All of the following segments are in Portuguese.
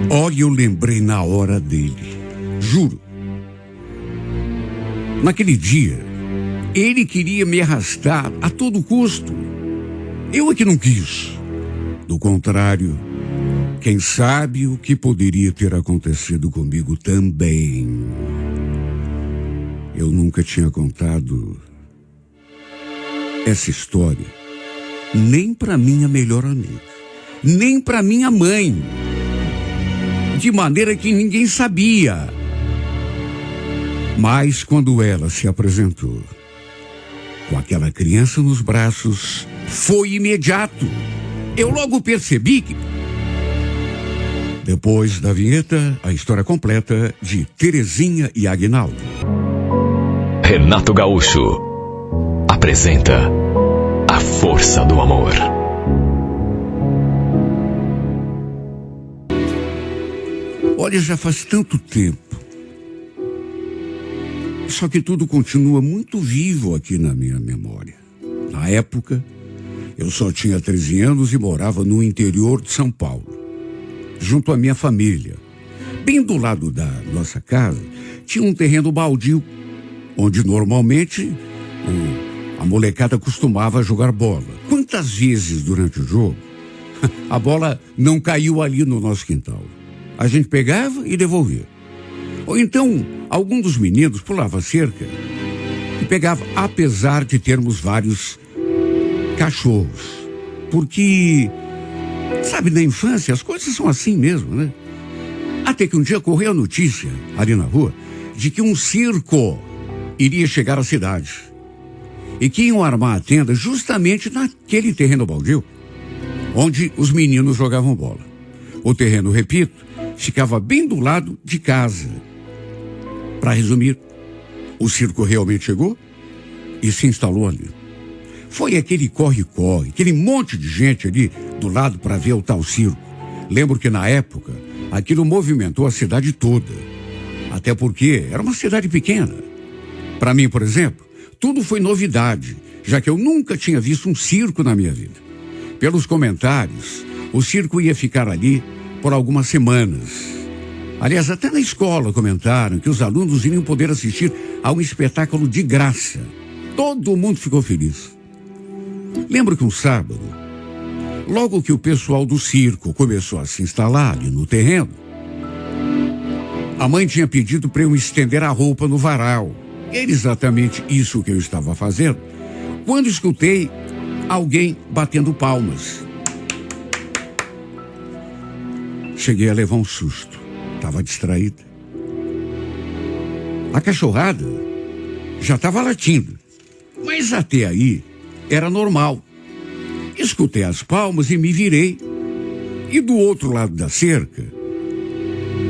Olha, eu lembrei na hora dele. Juro. Naquele dia, ele queria me arrastar a todo custo. Eu é que não quis. Do contrário, quem sabe o que poderia ter acontecido comigo também. Eu nunca tinha contado essa história nem para minha melhor amiga, nem para minha mãe, de maneira que ninguém sabia. Mas quando ela se apresentou com aquela criança nos braços, foi imediato. Eu logo percebi que... Depois da vinheta, a história completa de Terezinha e Aguinaldo. Renato Gaúcho apresenta A Força do Amor. Olha, já faz tanto tempo. Só que tudo continua muito vivo aqui na minha memória. Na época, eu só tinha 13 anos e morava no interior de São Paulo, junto à minha família. Bem do lado da nossa casa, tinha um terreno baldio, onde normalmente a molecada costumava jogar bola. Quantas vezes durante o jogo a bola não caiu ali no nosso quintal? A gente pegava e devolvia. Ou então, algum dos meninos pulava a cerca e pegava, apesar de termos vários cachorros. Porque, sabe, na infância as coisas são assim mesmo, né? Até que um dia correu a notícia, ali na rua, de que um circo iria chegar à cidade. E que iam armar a tenda justamente naquele terreno baldio, onde os meninos jogavam bola. O terreno, repito, ficava bem do lado de casa. Para resumir, o circo realmente chegou e se instalou ali. Foi aquele corre-corre, aquele monte de gente ali do lado para ver o tal circo. Lembro que na época, aquilo movimentou a cidade toda. Até porque era uma cidade pequena. Para mim, por exemplo, tudo foi novidade, já que eu nunca tinha visto um circo na minha vida. Pelos comentários, o circo ia ficar ali por algumas semanas. Aliás, até na escola comentaram que os alunos iriam poder assistir a um espetáculo de graça. Todo mundo ficou feliz. Lembro que um sábado, logo que o pessoal do circo começou a se instalar ali no terreno, a mãe tinha pedido para eu estender a roupa no varal. Era exatamente isso que eu estava fazendo, quando escutei alguém batendo palmas. Cheguei a levar um susto. Estava distraída. A cachorrada já estava latindo, mas até aí era normal. Escutei as palmas e me virei. E do outro lado da cerca,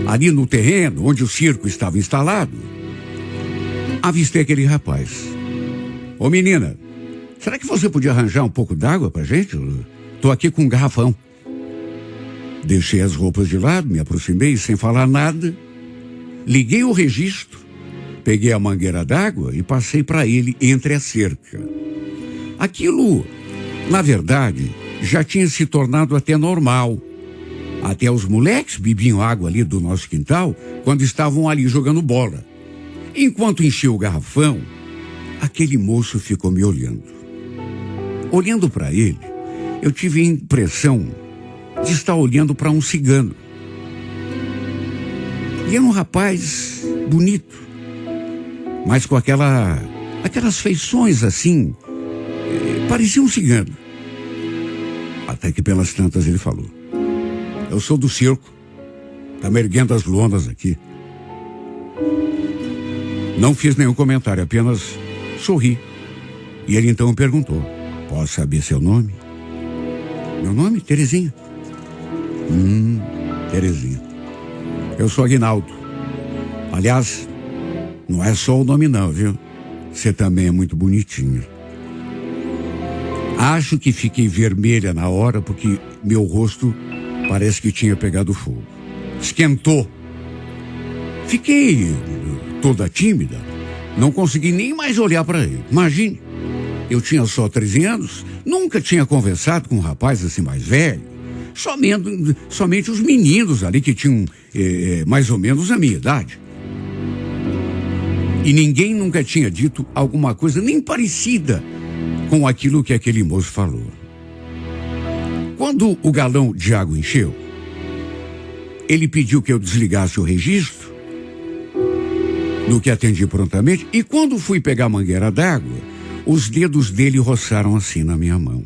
ali no terreno onde o circo estava instalado, avistei aquele rapaz. Ô menina, será que você podia arranjar um pouco d'água pra gente? Tô aqui com um garrafão. Deixei as roupas de lado, me aproximei e sem falar nada, liguei o registro, peguei a mangueira d'água e passei para ele entre a cerca. Aquilo, na verdade, já tinha se tornado até normal. Até os moleques bebiam água ali do nosso quintal quando estavam ali jogando bola. Enquanto enchia o garrafão, aquele moço ficou me olhando. Olhando para ele, eu tive a impressão de estar olhando para um cigano. E era um rapaz bonito, mas com aquelas feições assim, parecia um cigano. Até que pelas tantas ele falou: eu sou do circo, estamos erguendo as lonas aqui. Não fiz nenhum comentário, apenas sorri. E ele então me perguntou: posso saber seu nome? Meu nome? Terezinha. Terezinha. Eu sou Aguinaldo. Aliás, não é só o nome não, viu? Você também é muito bonitinha. Acho que fiquei vermelha na hora porque meu rosto parece que tinha pegado fogo. Esquentou. Fiquei toda tímida. Não consegui nem mais olhar para ele. Imagine, eu tinha só 13 anos, nunca tinha conversado com um rapaz assim mais velho. Somente os meninos ali que tinham mais ou menos a minha idade. E ninguém nunca tinha dito alguma coisa nem parecida com aquilo que aquele moço falou. Quando o galão de água encheu, ele pediu que eu desligasse o registro, no que atendi prontamente, e quando fui pegar a mangueira d'água, os dedos dele roçaram assim na minha mão,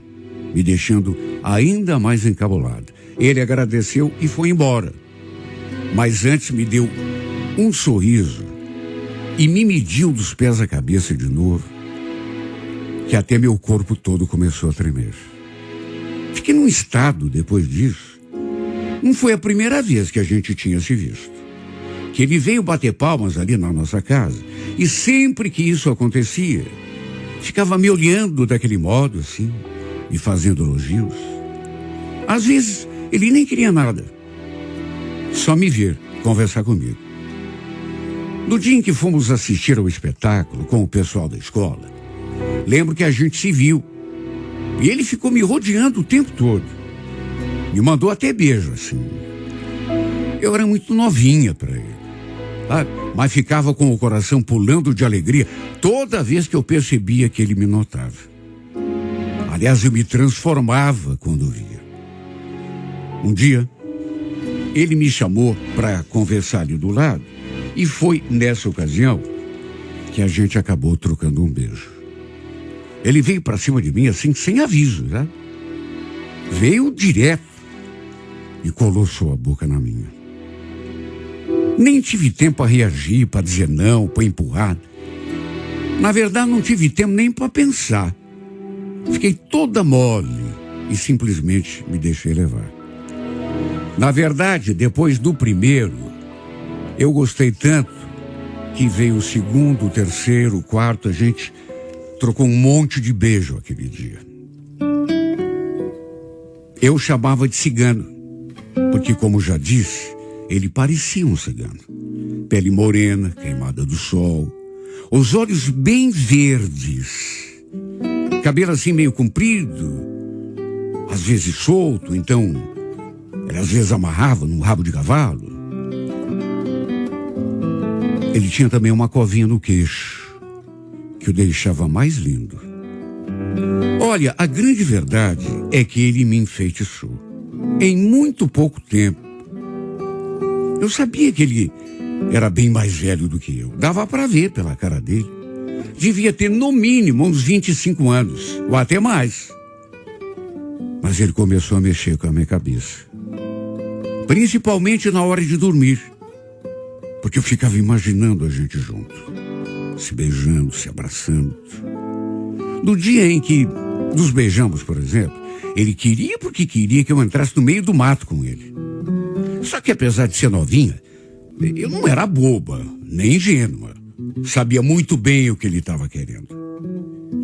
me deixando ainda mais encabulado. Ele agradeceu e foi embora. Mas antes me deu um sorriso e me mediu dos pés à cabeça de novo, que até meu corpo todo começou a tremer. Fiquei num estado depois disso. Não foi a primeira vez que a gente tinha se visto. Que ele veio bater palmas ali na nossa casa, e sempre que isso acontecia, ficava me olhando daquele modo assim, me fazendo elogios. Às vezes, ele nem queria nada, só me ver, conversar comigo. No dia em que fomos assistir ao espetáculo com o pessoal da escola, lembro que a gente se viu, e ele ficou me rodeando o tempo todo. Me mandou até beijo, assim. Eu era muito novinha para ele, sabe? Mas ficava com o coração pulando de alegria toda vez que eu percebia que ele me notava. Aliás, eu me transformava quando via. Um dia, ele me chamou para conversar ali do lado, e foi nessa ocasião que a gente acabou trocando um beijo. Ele veio para cima de mim assim, sem aviso, né? Veio direto e colou sua boca na minha. Nem tive tempo para reagir, para dizer não, para empurrar. Na verdade, não tive tempo nem para pensar. Fiquei toda mole e simplesmente me deixei levar. Na verdade, depois do primeiro, eu gostei tanto que veio o segundo, o terceiro, o quarto, a gente trocou um monte de beijo aquele dia. Eu chamava de cigano, porque, como já disse, ele parecia um cigano. Pele morena, queimada do sol, os olhos bem verdes, cabelo assim meio comprido, às vezes solto, então ele às vezes amarrava num rabo de cavalo. Ele tinha também uma covinha no queixo, que o deixava mais lindo. Olha, a grande verdade é que ele me enfeitiçou. Em muito pouco tempo. Eu sabia que ele era bem mais velho do que eu. Dava para ver pela cara dele. Devia ter no mínimo uns 25 anos, ou até mais. Mas ele começou a mexer com a minha cabeça. Principalmente na hora de dormir. Porque eu ficava imaginando a gente junto, se beijando, se abraçando. No dia em que nos beijamos, por exemplo, ele queria porque queria que eu entrasse no meio do mato com ele. Só que apesar de ser novinha, eu não era boba, nem ingênua. Sabia muito bem o que ele estava querendo.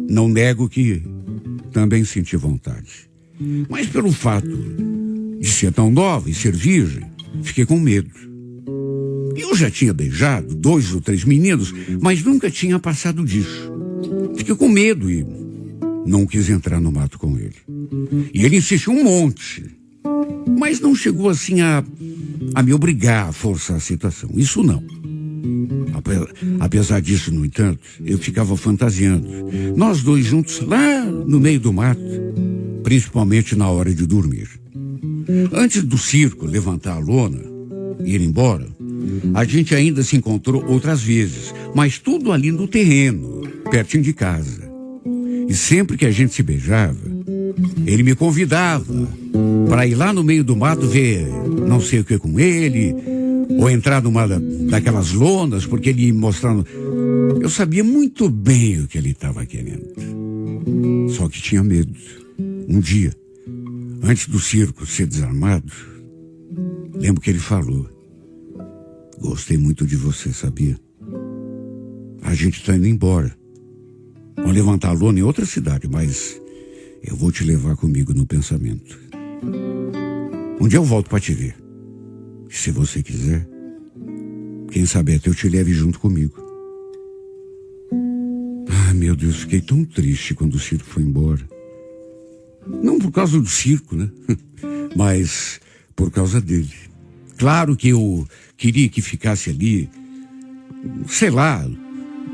Não nego que também senti vontade. Mas pelo fato de ser tão nova e ser virgem, fiquei com medo. Eu já tinha beijado 2 ou 3 meninos, mas nunca tinha passado disso. Fiquei com medo e não quis entrar no mato com ele. E ele insistiu um monte, mas não chegou assim a me obrigar a forçar a situação. Isso não. Apesar disso, no entanto, eu ficava fantasiando. Nós dois juntos lá no meio do mato, principalmente na hora de dormir. Antes do circo levantar a lona e ir embora, a gente ainda se encontrou outras vezes, mas tudo ali no terreno, pertinho de casa. E sempre que a gente se beijava, ele me convidava para ir lá no meio do mato ver não sei o que com ele, ou entrar numa daquelas lonas, porque ele ia mostrando. Eu sabia muito bem o que ele estava querendo. Só que tinha medo. Um dia, antes do circo ser desarmado, lembro que ele falou: gostei muito de você, sabia? A gente está indo embora. Vamos levantar a lona em outra cidade, mas eu vou te levar comigo no pensamento. Um dia eu volto para te ver. E se você quiser, quem sabe até eu te leve junto comigo. Ah, meu Deus, fiquei tão triste quando o circo foi embora. Não por causa do circo, né? mas por causa dele. Claro que eu queria que ficasse ali, sei lá,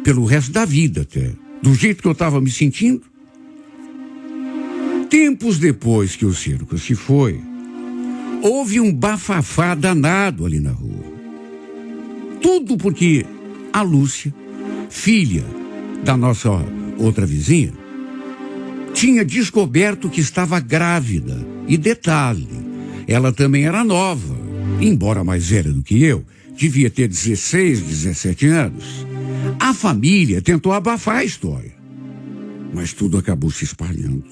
pelo resto da vida até, do jeito que eu estava me sentindo. Tempos depois que o Circo se foi, houve um bafafá danado ali na rua. Tudo porque a Lúcia, filha da nossa outra vizinha, tinha descoberto que estava grávida. E detalhe, ela também era nova, embora mais velha do que eu, devia ter 16, 17 anos. A família tentou abafar a história, mas tudo acabou se espalhando.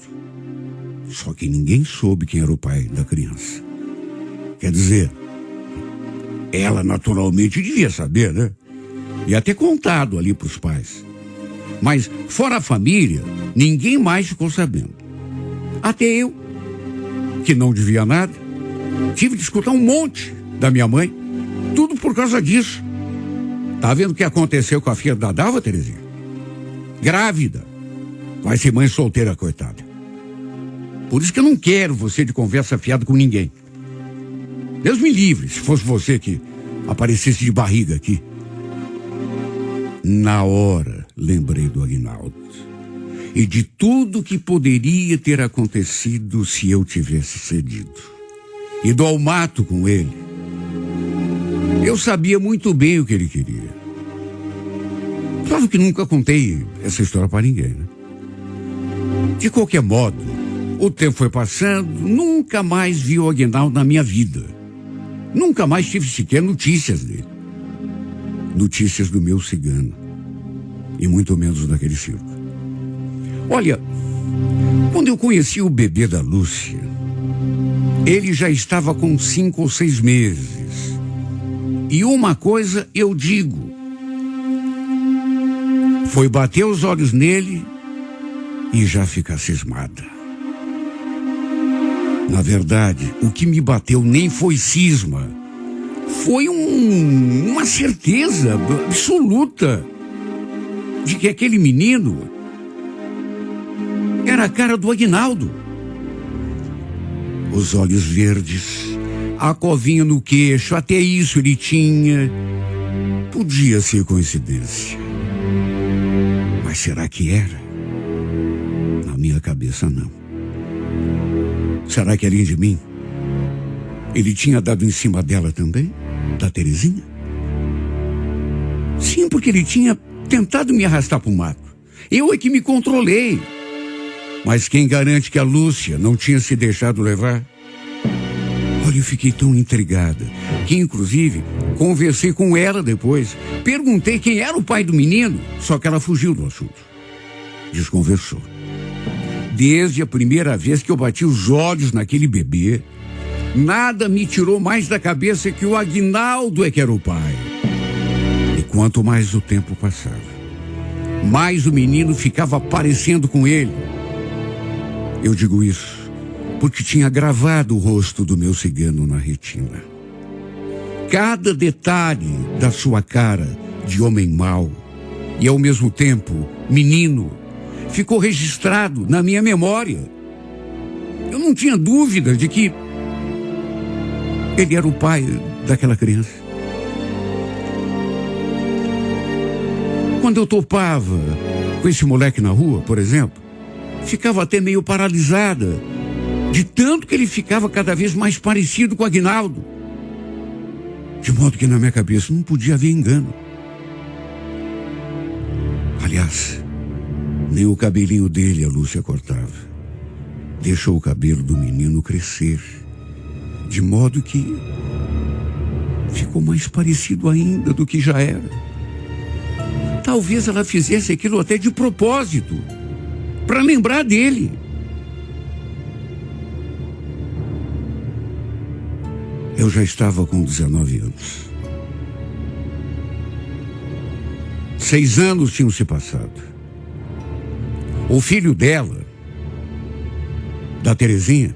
Só que ninguém soube quem era o pai da criança. Quer dizer, ela naturalmente devia saber, né? Ia ter contado ali para os pais. Mas, fora a família, ninguém mais ficou sabendo. Até eu, que não devia nada, tive de escutar um monte da minha mãe. Tudo por causa disso. Tá vendo o que aconteceu com a filha da Dalva, Terezinha? Grávida. Vai ser mãe solteira, coitada. Por isso que eu não quero você de conversa fiada com ninguém. Deus me livre, se fosse você que aparecesse de barriga aqui. Na hora, lembrei do Aguinaldo e de tudo que poderia ter acontecido se eu tivesse cedido. Ido ao mato com ele. Eu sabia muito bem o que ele queria. Claro que nunca contei essa história para ninguém, né? De qualquer modo, o tempo foi passando, nunca mais vi o Aguinaldo na minha vida. Nunca mais tive sequer notícias dele. Notícias do meu cigano. E muito menos daquele circo. Olha, quando eu conheci o bebê da Lúcia, ele já estava com 5 ou 6 meses. E uma coisa eu digo. Foi bater os olhos nele e já ficar cismada. Na verdade, o que me bateu nem foi cisma. Foi uma certeza absoluta de que aquele menino era a cara do Aguinaldo. Os olhos verdes, a covinha no queixo, até isso ele tinha. Podia ser coincidência. Mas será que era? Na minha cabeça, não. Será que além de mim, ele tinha dado em cima dela também? Da Terezinha? Sim, porque ele tinha tentado me arrastar para o mato. Eu é que me controlei. Mas quem garante que a Lúcia não tinha se deixado levar? Olha, eu fiquei tão intrigada que, inclusive, conversei com ela depois. Perguntei quem era o pai do menino, só que ela fugiu do assunto. Desconversou. Desde a primeira vez que eu bati os olhos naquele bebê, nada me tirou mais da cabeça que o Aguinaldo é que era o pai. E quanto mais o tempo passava, mais o menino ficava parecendo com ele. Eu digo isso porque tinha gravado o rosto do meu cigano na retina. Cada detalhe da sua cara de homem mau e, ao mesmo tempo, menino, ficou registrado na minha memória. Eu não tinha dúvida de que ele era o pai daquela criança. Quando eu topava com esse moleque na rua, por exemplo, ficava até meio paralisada, de tanto que ele ficava cada vez mais parecido com o Aguinaldo. De modo que na minha cabeça não podia haver engano. Aliás, nem o cabelinho dele a Lúcia cortava. Deixou o cabelo do menino crescer, de modo que ficou mais parecido ainda do que já era. Talvez ela fizesse aquilo até de propósito, para lembrar dele. Eu já estava com 19 anos. 6 anos tinham se passado. O filho dela, da Terezinha,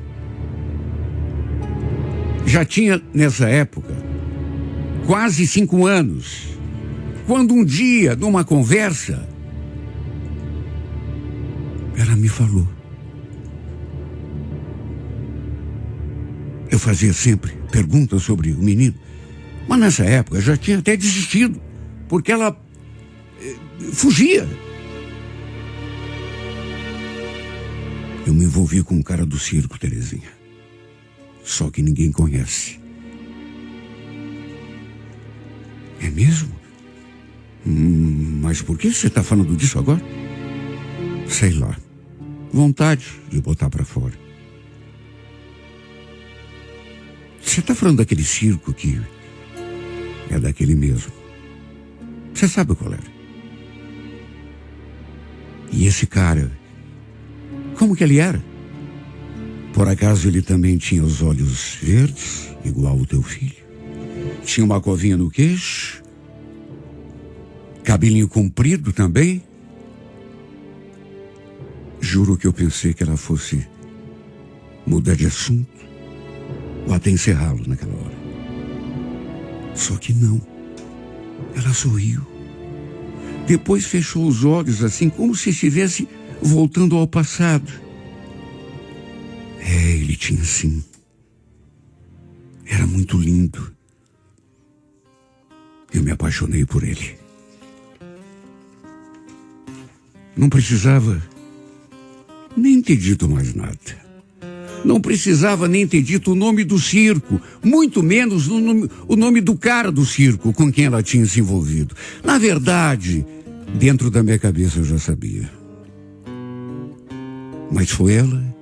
já tinha, nessa época, quase 5 anos, quando um dia, numa conversa, ela me falou: Eu fazia sempre perguntas sobre o menino, mas nessa época já tinha até desistido, porque ela fugia. Eu me envolvi com um cara do circo, Terezinha. Só que ninguém conhece. É mesmo? Mas por que você está falando disso agora? Sei lá. Vontade de botar para fora. Você está falando daquele circo que é daquele mesmo. Você sabe qual era. E esse cara, como que ele era? Por acaso ele também tinha os olhos verdes, igual o teu filho? Tinha uma covinha no queixo? Cabelinho comprido também? Juro que eu pensei que ela fosse mudar de assunto ou até encerrá-lo naquela hora. Só que não. Ela sorriu. Depois fechou os olhos assim, como se estivesse voltando ao passado. Ele tinha sim. Era muito lindo. Eu me apaixonei por ele. Não precisava nem ter dito mais nada. Não precisava nem ter dito o nome do circo, muito menos o nome do cara do circo com quem ela tinha se envolvido. Na verdade, dentro da minha cabeça eu já sabia. Mas foi ela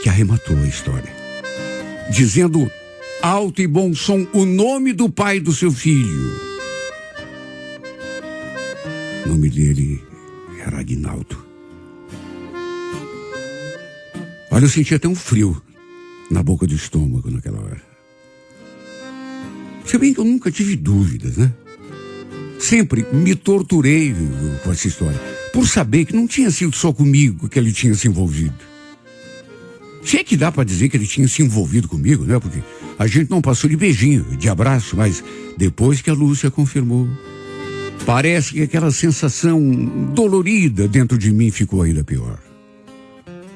que arrematou a história, dizendo alto e bom som o nome do pai do seu filho. O nome dele era Aguinaldo. Olha, eu senti até um frio na boca do estômago naquela hora. Se bem que eu nunca tive dúvidas, né? Sempre me torturei com essa história, por saber que não tinha sido só comigo que ele tinha se envolvido. Se é que dá para dizer que ele tinha se envolvido comigo, né? Porque a gente não passou de beijinho, de abraço, mas depois que a Lúcia confirmou, parece que aquela sensação dolorida dentro de mim ficou ainda pior.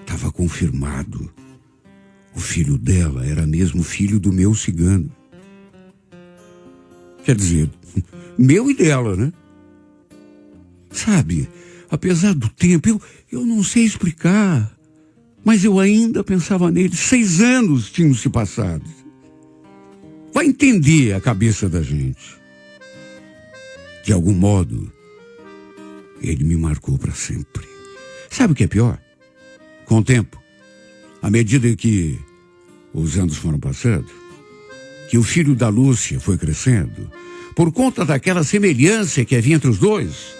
Estava confirmado. O filho dela era mesmo filho do meu cigano. Quer dizer, meu e dela, né? Sabe, apesar do tempo, eu não sei explicar, mas eu ainda pensava nele. 6 anos tinham se passado. Vai entender a cabeça da gente. De algum modo, ele me marcou para sempre. Sabe o que é pior? Com o tempo, à medida que os anos foram passando, que o filho da Lúcia foi crescendo, por conta daquela semelhança que havia entre os dois,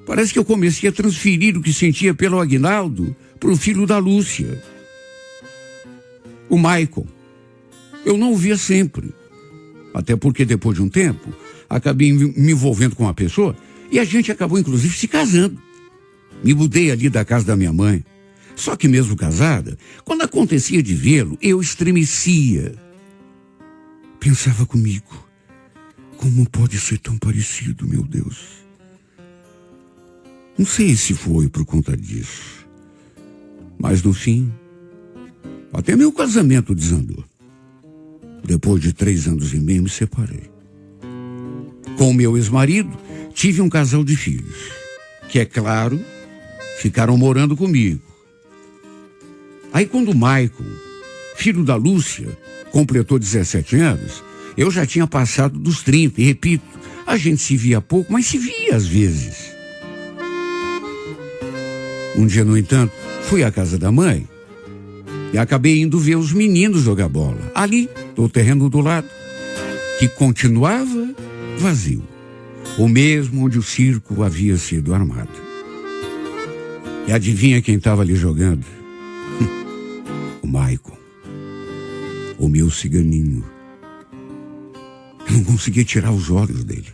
parece que eu comecei a transferir o que sentia pelo Aguinaldo para o filho da Lúcia. O Maicon. Eu não o via sempre. Até porque depois de um tempo, acabei me envolvendo com uma pessoa e a gente acabou inclusive se casando. Me mudei ali da casa da minha mãe. Só que mesmo casada, quando acontecia de vê-lo, eu estremecia. Pensava comigo, como pode ser tão parecido, meu Deus? Não sei se foi por conta disso, mas no fim, até meu casamento desandou. Depois de 3 anos e meio me separei. Com meu ex-marido, tive um casal de filhos, que é claro, ficaram morando comigo. Aí quando o Maicon, filho da Lúcia, completou 17 anos, eu já tinha passado dos 30, e repito, a gente se via pouco, mas se via às vezes. Um dia, no entanto, fui à casa da mãe e acabei indo ver os meninos jogar bola, ali, no terreno do lado, que continuava vazio, o mesmo onde o circo havia sido armado. E adivinha quem estava ali jogando? O Maicon, o meu ciganinho. Eu não conseguia tirar os olhos dele.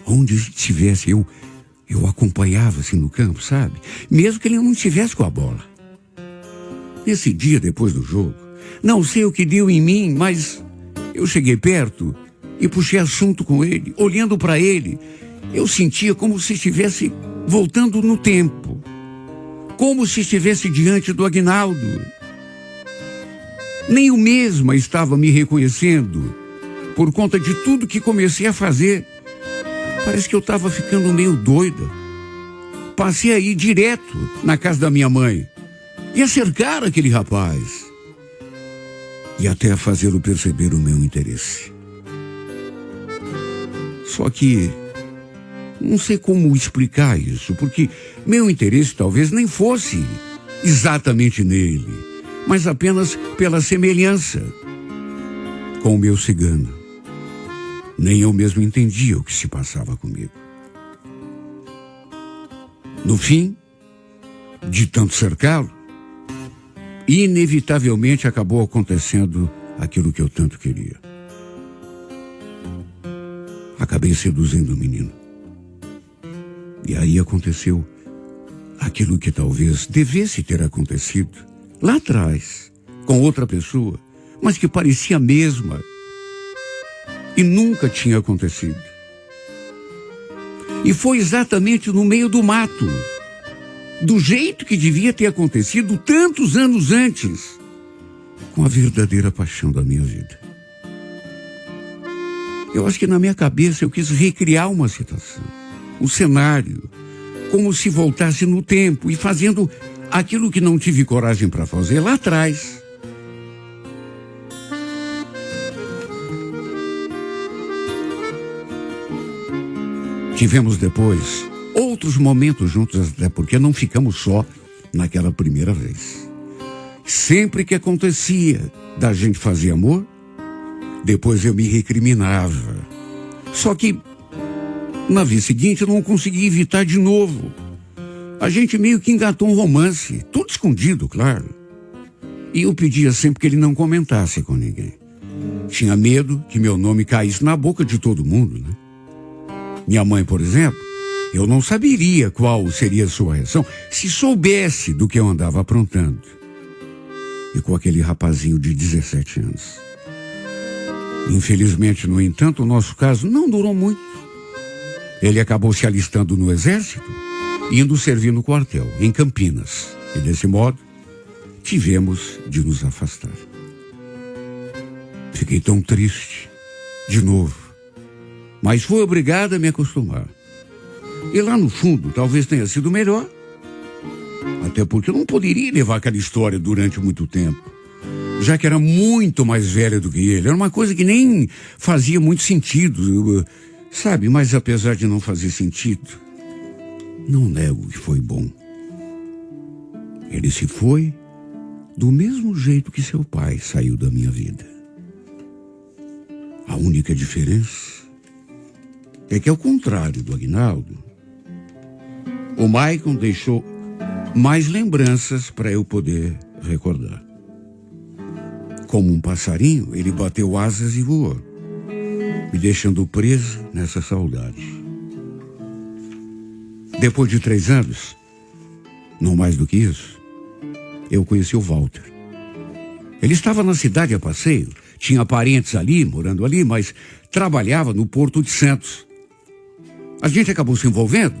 Onde estivesse, eu acompanhava assim no campo, sabe? Mesmo que ele não estivesse com a bola. Nesse dia, depois do jogo, não sei o que deu em mim, mas eu cheguei perto e puxei assunto com ele. Olhando para ele, eu sentia como se estivesse voltando no tempo. Como se estivesse diante do Aguinaldo. Nem eu mesma estava me reconhecendo por conta de tudo que comecei a fazer. Parece que eu estava ficando meio doida. Passei a ir direto na casa da minha mãe e a cercar aquele rapaz. E até a fazê-lo perceber o meu interesse. Só que não sei como explicar isso, porque meu interesse talvez nem fosse exatamente nele, mas apenas pela semelhança com o meu cigano. Nem eu mesmo entendia o que se passava comigo. No fim, de tanto cercá-lo, inevitavelmente acabou acontecendo aquilo que eu tanto queria. Acabei seduzindo o menino. E aí aconteceu aquilo que talvez devesse ter acontecido lá atrás, com outra pessoa, mas que parecia a mesma e nunca tinha acontecido. E foi exatamente no meio do mato, do jeito que devia ter acontecido tantos anos antes, com a verdadeira paixão da minha vida. Eu acho que na minha cabeça eu quis recriar uma situação, um cenário, como se voltasse no tempo e fazendo aquilo que não tive coragem para fazer lá atrás. Tivemos depois outros momentos juntos, até porque não ficamos só naquela primeira vez. Sempre que acontecia da gente fazer amor, depois eu me recriminava. Só que na vez seguinte eu não consegui evitar de novo. A gente meio que engatou um romance, tudo escondido, claro. E eu pedia sempre que ele não comentasse com ninguém. Tinha medo que meu nome caísse na boca de todo mundo, né? Minha mãe, por exemplo, eu não saberia qual seria a sua reação se soubesse do que eu andava aprontando. E com aquele rapazinho de 17 anos. Infelizmente, no entanto, o nosso caso não durou muito. Ele acabou se alistando no exército, indo servir no quartel, em Campinas. E desse modo, tivemos de nos afastar. Fiquei tão triste, de novo. Mas fui obrigado a me acostumar. E lá no fundo, talvez tenha sido melhor. Até porque eu não poderia levar aquela história durante muito tempo. Já que era muito mais velha do que ele. Era uma coisa que nem fazia muito sentido, sabe? Mas apesar de não fazer sentido, não nego que foi bom. Ele se foi do mesmo jeito que seu pai saiu da minha vida. A única diferença é que, ao contrário do Aguinaldo, o Maicon deixou mais lembranças para eu poder recordar. Como um passarinho, ele bateu asas e voou, me deixando preso nessa saudade. Depois de 3 anos, não mais do que isso, eu conheci o Walter. Ele estava na cidade a passeio, tinha parentes ali, morando ali, mas trabalhava no Porto de Santos. A gente acabou se envolvendo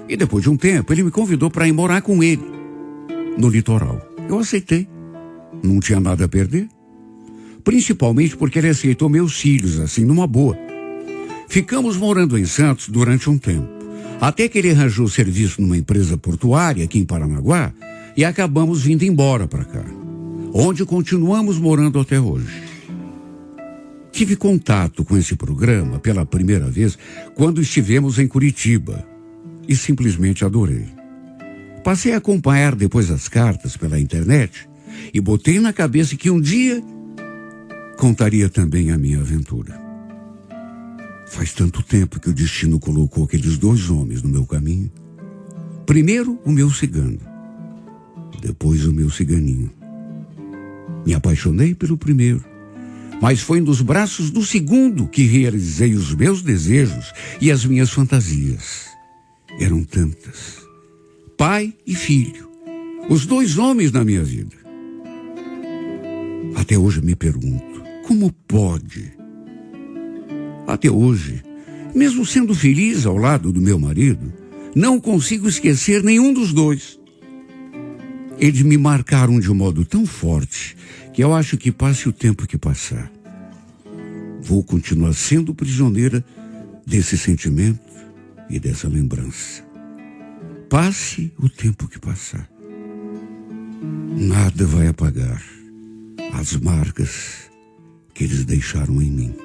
e depois de um tempo ele me convidou para ir morar com ele no litoral. Eu aceitei. Não tinha nada a perder. Principalmente porque ele aceitou meus filhos, assim, numa boa. Ficamos morando em Santos durante um tempo, até que ele arranjou serviço numa empresa portuária aqui em Paranaguá e acabamos vindo embora para cá, onde continuamos morando até hoje. Tive contato com esse programa pela primeira vez quando estivemos em Curitiba e simplesmente adorei. Passei a acompanhar depois as cartas pela internet e botei na cabeça que um dia contaria também a minha aventura. Faz tanto tempo que o destino colocou aqueles 2 homens no meu caminho. Primeiro o meu cigano, depois o meu ciganinho. Me apaixonei pelo primeiro, mas foi nos braços do segundo que realizei os meus desejos e as minhas fantasias. Eram tantas. Pai e filho, os 2 homens na minha vida. Até hoje me pergunto, como pode? Até hoje, mesmo sendo feliz ao lado do meu marido, não consigo esquecer nenhum dos 2. Eles me marcaram de um modo tão forte que eu acho que passe o tempo que passar, vou continuar sendo prisioneira desse sentimento e dessa lembrança. Passe o tempo que passar, nada vai apagar as marcas que eles deixaram em mim.